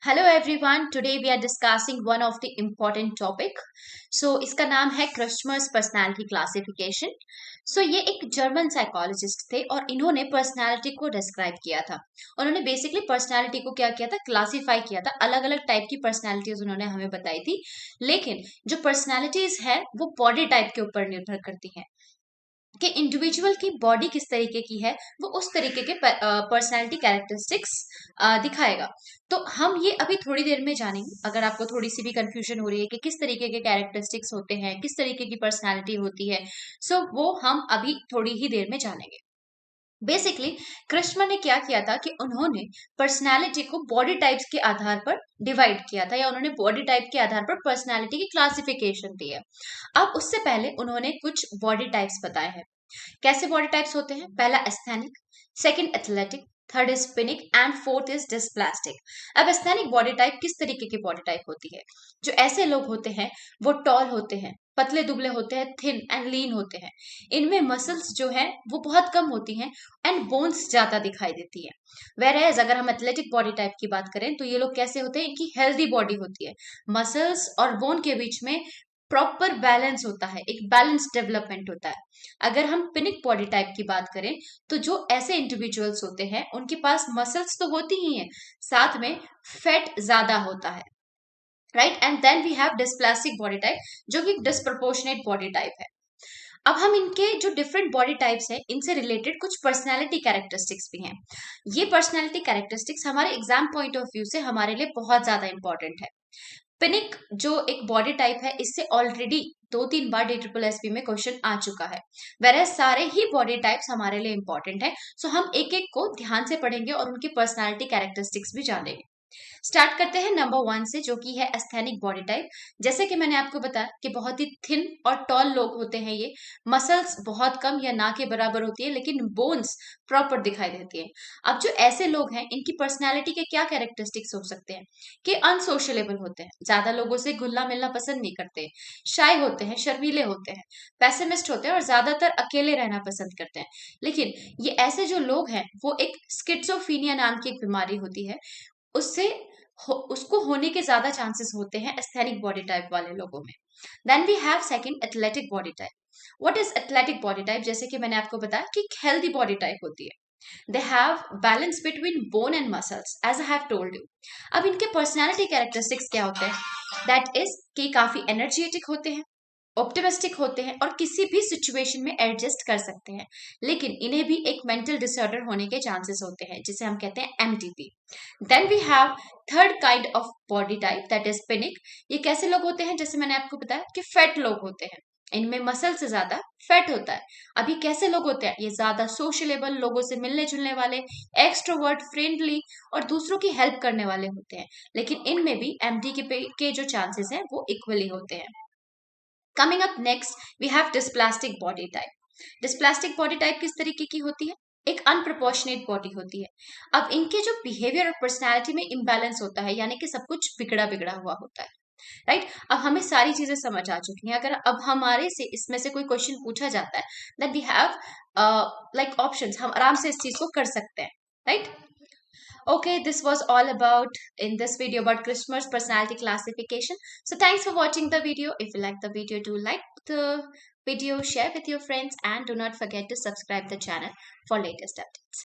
Hello everyone, today we are discussing one of the important topic. इसका नाम है Christmas personality classification. ये एक जर्मन साइकोलॉजिस्ट थे और इन्होंने पर्सनालिटी को डिस्क्राइब किया था। उन्होंने बेसिकली पर्सनालिटी को क्या किया था, क्लासिफाई किया था। अलग अलग टाइप की पर्सनालिटीज उन्होंने हमें बताई थी, लेकिन जो पर्सनालिटीज है वो बॉडी टाइप के ऊपर निर्भर करती है कि इंडिविजुअल की बॉडी किस तरीके की है, वो उस तरीके के पर्सनालिटी कैरेक्टरिस्टिक्स दिखाएगा। तो हम ये अभी थोड़ी देर में जानेंगे। अगर आपको थोड़ी सी भी कंफ्यूजन हो रही है कि किस तरीके के कैरेक्टरिस्टिक्स होते हैं, किस तरीके की पर्सनालिटी होती है, वो हम अभी थोड़ी ही देर में जानेंगे। बेसिकली कृष्ण ने क्या किया था कि उन्होंने पर्सनालिटी को बॉडी टाइप्स के आधार पर डिवाइड किया था, या उन्होंने बॉडी टाइप के आधार पर पर्सनालिटी की क्लासिफिकेशन दी है। अब उससे पहले उन्होंने कुछ बॉडी टाइप्स बताए हैं। कैसे बॉडी टाइप्स होते हैं? पहला asthenic, second athletic, third is pyknic and fourth is dysplastic. अब एस्थेनिक बॉडी टाइप किस तरीके की बॉडी टाइप होती है? जो ऐसे लोग होते हैं वो टॉल होते हैं, पतले दुबले होते हैं, थिन एंड लीन होते हैं। इनमें मसल्स जो है वो बहुत कम होती हैं एंड बोन्स ज्यादा दिखाई देती है। वेर एज अगर हम एथलेटिक बॉडी टाइप की बात करें तो ये लोग कैसे होते हैं? इनकी हेल्दी बॉडी होती है, मसल्स और बोन के बीच में प्रॉपर बैलेंस होता है, एक बैलेंस डेवलपमेंट होता है। अगर हम पिनिक बॉडी टाइप की बात करें तो जो ऐसे इंडिविजुअल्स होते हैं उनके पास मसल्स तो होती ही हैं, साथ में फैट ज्यादा होता है, right. And then we have dysplastic body type, जो कि डिस्प्रपोर्शनेट बॉडी टाइप है। अब हम इनके जो डिफरेंट बॉडी टाइप्स हैं इनसे रिलेटेड कुछ पर्सनैलिटी कैरेक्टरिस्टिक्स भी हैं। ये पर्सनैलिटी कैरेक्टरिस्टिक्स हमारे एग्जाम पॉइंट ऑफ व्यू से हमारे लिए बहुत ज्यादा इंपॉर्टेंट है। पिनिक जो एक बॉडी टाइप है, इससे ऑलरेडी 2-3 बार DSSB में क्वेश्चन आ चुका है। वेरएज सारे ही बॉडी टाइप्स हमारे लिए इंपॉर्टेंट है। हम एक एक को ध्यान से पढ़ेंगे और उनकी पर्सनालिटी कैरेक्टरिस्टिक्स भी जानेंगे। स्टार्ट करते हैं नंबर 1 से, जो कि है एस्थेनिक बॉडी टाइप। जैसे कि मैंने आपको बताया कि बहुत ही थिन और टॉल लोग होते हैं ये, मसल्स बहुत कम या ना के बराबर होती है, लेकिन बोन्स प्रॉपर दिखाई देती है। अब जो ऐसे लोग हैं इनकी पर्सनैलिटी के क्या कैरेक्टरिस्टिक्स हो सकते हैं? कि अनसोशलेबल होते हैं, ज्यादा लोगों से घुलना मिलना पसंद नहीं करते, शाय होते हैं, शर्मीले होते हैं, पेसिमिस्ट होते हैं और ज्यादातर अकेले रहना पसंद करते हैं। लेकिन ये ऐसे जो लोग हैं वो एक स्किट्सोफीनिया नाम की एक बीमारी होती है, उससे उसको होने के ज्यादा चांसेस होते हैं एस्थेनिक बॉडी टाइप वाले लोगों में। Then we have second athletic body type. What is athletic body type? जैसे कि मैंने आपको बताया कि हेल्दी बॉडी टाइप होती है। They have balance between bone and muscles, as I have told you. अब इनके पर्सनालिटी कैरेक्टरिस्टिक्स क्या होते हैं? दैट इज कि काफी एनर्जेटिक होते हैं, ऑप्टिमिस्टिक होते हैं और किसी भी सिचुएशन में एडजस्ट कर सकते हैं। लेकिन इन्हें भी एक मेंटल डिसऑर्डर होने के चांसेस होते हैं, जिसे हम कहते हैं MTP। Then we have third kind of body type, that is pyknic. ये कैसे लोग होते हैं? जैसे मैंने आपको बताया कि फैट लोग होते हैं, इनमें मसल से ज्यादा फैट होता है। अभी कैसे लोग होते हैं? ये ज्यादा सोशलेबल, लोगों से मिलने जुलने वाले, एक्सट्रोवर्ट, फ्रेंडली और दूसरों की हेल्प करने वाले होते हैं। लेकिन इनमें भी MTP के जो चांसेस हैं वो इक्वली होते हैं। Coming up next we have dysplastic body type. Dysplastic body type किस तरीके की होती है? एक अनप्रोपोर्शनेट बॉडी होती है। अब इनके जो बिहेवियर और पर्सनैलिटी में इम्बैलेंस होता है, यानी कि सब कुछ बिगड़ा बिगड़ा हुआ होता है, राइट। अब हमें सारी चीजें समझ आ चुकी हैं। अगर अब हमारे से इसमें से कोई क्वेश्चन पूछा जाता है, that we have like options, हम आराम से इस चीज को कर सकते हैं, right. Okay, this was all about in this video about Krishna's personality classification. So thanks for watching the video. If you like the video, do like the video, share with your friends, and do not forget to subscribe the channel for latest updates.